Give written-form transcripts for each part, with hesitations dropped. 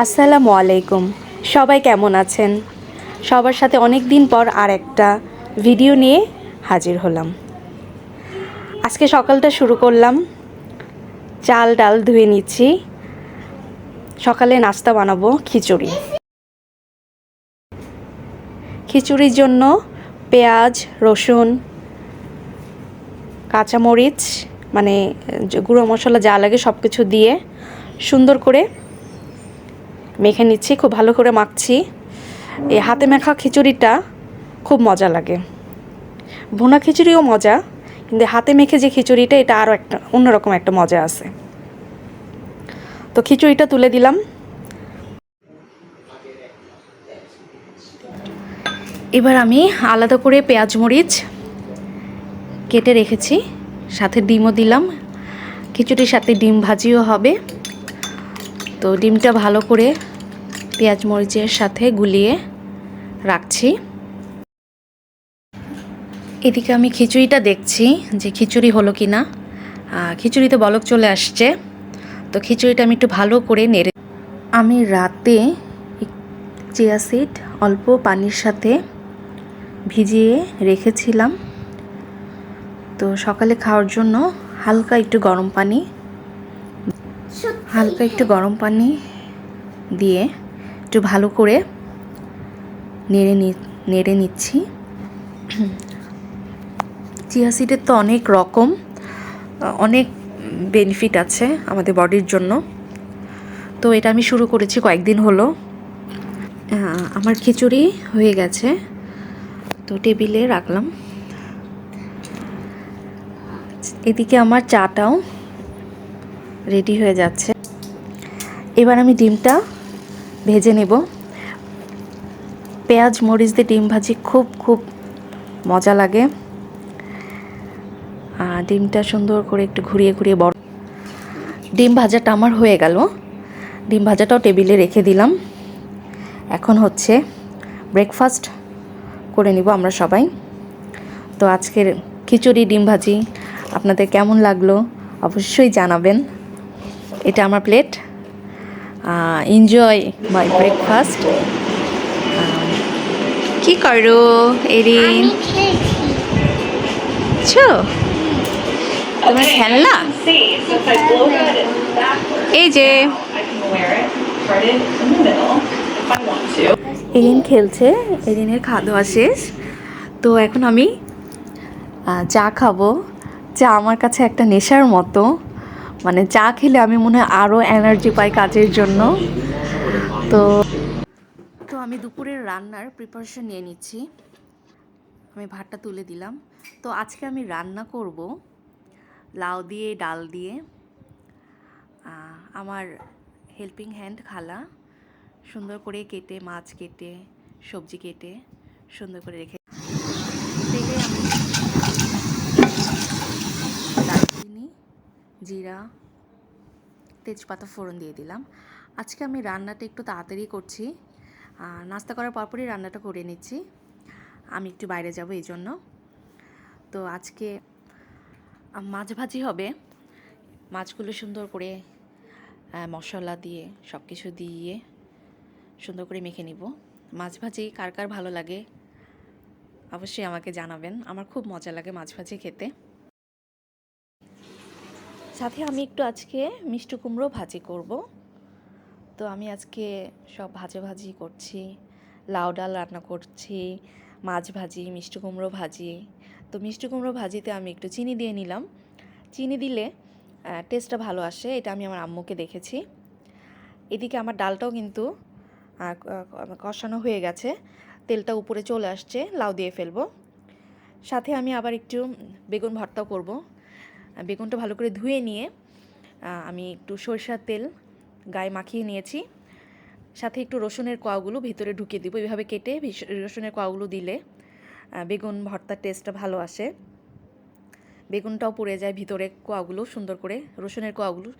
আসসালামু আলাইকুম। সবাই কেমন আছেন? সবার সাথে অনেক দিন পর আর একটা ভিডিও নিয়ে হাজির হলাম। আজকে সকালটা শুরু করলাম, চাল ডাল ধুয়ে নিচ্ছি। সকালে নাস্তা বানাবো খিচুড়ি। খিচুড়ির জন্য পেঁয়াজ, রসুন, কাঁচামরিচ মানে গুঁড়ো মশলা যা লাগে সব কিছু দিয়ে সুন্দর করে মেখে নিচ্ছি, খুব ভালো করে মাখছি। এই হাতে মাখা খিচুড়িটা খুব মজা লাগে। ভুনা খিচুড়িও মজা, কিন্তু হাতে মেখে যে খিচুড়িটা এটা আরও একটা অন্যরকম একটা মজা আছে। তো খিচুড়িটা তুলে দিলাম। এবার আমি আলাদা করে পেঁয়াজ মরিচ কেটে রেখেছি, সাথে ডিমও দিলাম। খিচুড়ির সাথে ডিম ভাজিও হবে। তো ডিমটা ভালো করে পেঁয়াজ মরিচের সাথে গুলিয়ে রাখছি। এদিকে আমি খিচুড়িটা দেখছি যে খিচুড়ি হলো কি না। খিচুড়িতে বলক চলে আসছে। তো খিচুড়িটা আমি একটু ভালো করে নেড়ে, আমি রাতে চিয়া সিড অল্প পানির সাথে ভিজিয়ে রেখেছিলাম। তো সকালে খাওয়ার জন্য হালকা একটু গরম পানি দিয়ে একটু ভালো করে নেড়ে নিচ্ছি। চিয়া সিডের তো অনেক বেনিফিট আছে আমাদের বডির জন্য। তো এটা আমি শুরু করেছি কয়েকদিন হলো। আমার খিচুড়ি হয়ে গেছে, তো টেবিলে রাখলাম। এদিকে আমার চাটাও রেডি হয়ে যাচ্ছে। এবার আমি ডিমটা ভেজে নেব। পেঁয়াজ মরিচ দিয়ে ডিম ভাজি খুব মজা লাগে। ডিমটা সুন্দর করে একটু ঘুরিয়ে বড়। ডিম ভাজাটা আমার হয়ে গেল। ডিম ভাজাটাও টেবিলে রেখে দিলাম। এখন হচ্ছে ব্রেকফাস্ট করে নিব আমরা সবাই। তো আজকের খিচুড়ি ডিম ভাজি আপনাদের কেমন লাগলো অবশ্যই জানাবেন। এটা আমার প্লেট। Enjoy my breakfast. কি করো এরিন? তোমার খেলনা এই যে এরিন খেলছে। এরিনের খাওয়া দাওয়া শেষ। তো এখন আমি চা খাবো। চা আমার কাছে একটা নেশার মতো, মানে চা খেলে আমি মনে হয় আরও এনার্জি পাই কাজের জন্য। তো আমি দুপুরের রান্নার প্রিপারেশন নিয়ে নিচ্ছি। আমি ভাতটা তুলে দিলাম। তো আজকে আমি রান্না করব লাউ দিয়ে ডাল দিয়ে। আমার হেল্পিং হ্যান্ড খালা সুন্দর করে কেটে, মাছ কেটে, সবজি কেটে সুন্দর করে রেখে, তেলে আমি দারচিনি, জিরা, তেজপাতা ফোড়ন দিয়ে দিলাম। আজকে আমি রান্নাটা একটু তাড়াতাড়ি করছি। নাস্তা করার পরপরই রান্নাটা করে নিচ্ছি। আমি একটু বাইরে যাব এই জন্য। তো আজকে মাছ ভাজি হবে। মাছগুলো সুন্দর করে মশলা দিয়ে সব কিছু দিয়ে সুন্দর করে মেখে নিব। মাছ ভাজি কার কার ভালো লাগে অবশ্যই আমাকে জানাবেন। আমার খুব মজা লাগে মাছ ভাজি খেতে। সাথে আমি একটু আজকে মিষ্টি কুমড়ো ভাজি করব। তো আমি আজকে সব ভাজি করছি। লাউ ডাল রান্না করছি, মাছ ভাজি, মিষ্টি কুমড়ো ভাজি। তো মিষ্টি কুমড়ো ভাজিতে আমি একটু চিনি দিয়ে নিলাম। চিনি দিলে টেস্টটা ভালো আসে, এটা আমি আমার আম্মুকে দেখেছি। এদিকে আমার ডালটাও কিন্তু কষানো হয়ে গেছে, তেলটা উপরে চলে আসছে, লাউ দিয়ে ফেলবো। সাথে আমি আবার একটু বেগুন ভর্তাও করব। বেগুনটা ভালো করে ধুয়ে নিয়ে আমি একটু সরিষার তেল গায়ে মাখিয়ে নিয়েছি। সাথে একটু রসুনের কোয়াগুলো ভিতরে ঢুকিয়ে দিব। এইভাবে কেটে রসুনের কোয়াগুলো দিলে বেগুন ভর্তার টেস্টটা ভালো আসে। বেগুনটাও পুড়ে যায়, ভিতরে কোয়াগুলো সুন্দর করে রসুনের কোয়াগুলো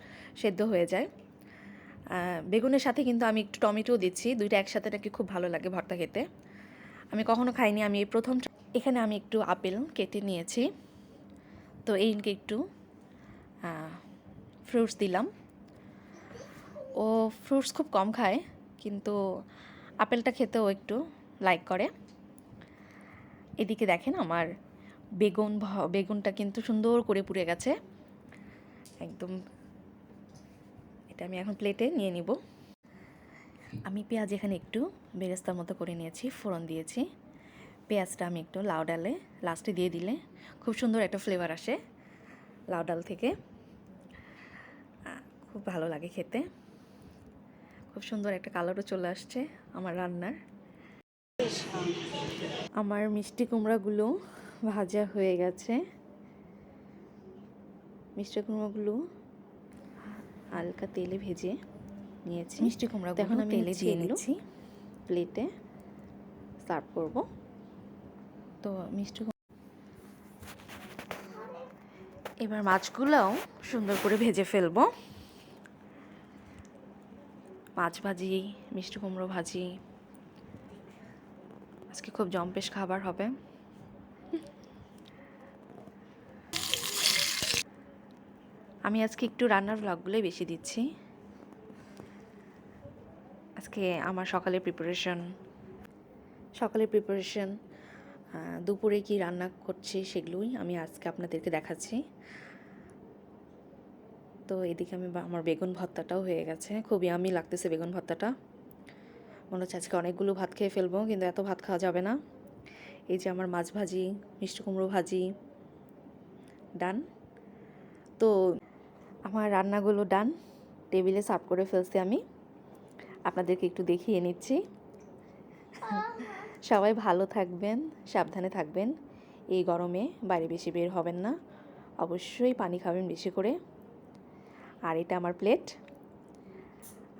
সেদ্ধ হয়ে যায়। বেগুনের সাথে কিন্তু আমি একটু টমেটোও দিচ্ছি। দুইটা একসাথে নাকি খুব ভালো লাগে ভর্তা খেতে। আমি কখনো খাইনি, আমি এই প্রথম। এখানে আমি একটু আপেল কেটে নিয়েছি। তো এইকে একটু ফ্রুটস দিলাম। ও ফ্রুটস খুব কম খায়, কিন্তু আপেলটা খেতেও একটু লাইক করে। এদিকে দেখেন আমার বেগুনটা কিন্তু সুন্দর করে পুড়ে গেছে একদম। এটা আমি এখন প্লেটে নিয়ে নিব। আমি পেঁয়াজ এখানে একটু বেরেস্তার মতো করে নিয়েছি, ফোড়ন দিয়েছি। পেঁয়াজটা আমি একটু লাউ ডালে লাস্টে দিয়ে দিলে খুব সুন্দর একটা ফ্লেভার আসে লাউ ডাল থেকে, খুব ভালো লাগে খেতে। খুব সুন্দর একটা কালারও চলে আসছে আমার রান্নার। আমার মিষ্টি কুমড়াগুলো ভাজা হয়ে গেছে। মিষ্টি কুমড়াগুলো হালকা তেলে ভেজে নিয়েছি। মিষ্টি কুমড়াগুলো এখন আমি তেলে দিয়ে নিচ্ছি, প্লেটে সার্ভ করব। তো এবার মাছগুলোও সুন্দর করে ভেজে ফেলবো। মাছ ভাজি, মিষ্টি কুমড়ো ভাজি, আজকে খুব জম্পেশ খাবার হবে। আমি আজকে একটু রান্নার ভ্লগগুলোই বেশি দিচ্ছি। আজকে আমার সকালের প্রিপারেশন, দুপুরে কি রান্না করছি সেগুলোই আমি আজকে আপনাদেরকে দেখাচ্ছি। তো এদিকে আমার বেগুন ভর্তাটাও হয়ে গেছে, খুবই ইয়াম্মি লাগতেছে বেগুন ভর্তাটা। মনে হচ্ছে আজকে অনেকগুলো ভাত খেয়ে ফেলবো, কিন্তু এত ভাত খাওয়া যাবে না। এই যে আমার মাছ ভাজি, মিষ্টি কুমড়ো ভাজি ডান। তো আমার রান্নাগুলো ডান, টেবিলে সার্ভ করে ফেলছি। আমি আপনাদেরকে একটু দেখিয়ে নিচ্ছি। সবাই ভালো থাকবেন, সাবধানে থাকবেন। এই গরমে বাইরে বেশি বের হবেন না, অবশ্যই পানি খাবেন বেশি করে। আর এটা আমার প্লেট,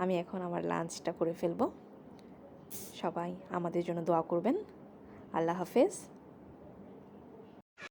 আমি এখন আমার লাঞ্চটা করে ফেলবো। সবাই আমাদের জন্য দোয়া করবেন। আল্লাহ হাফেজ।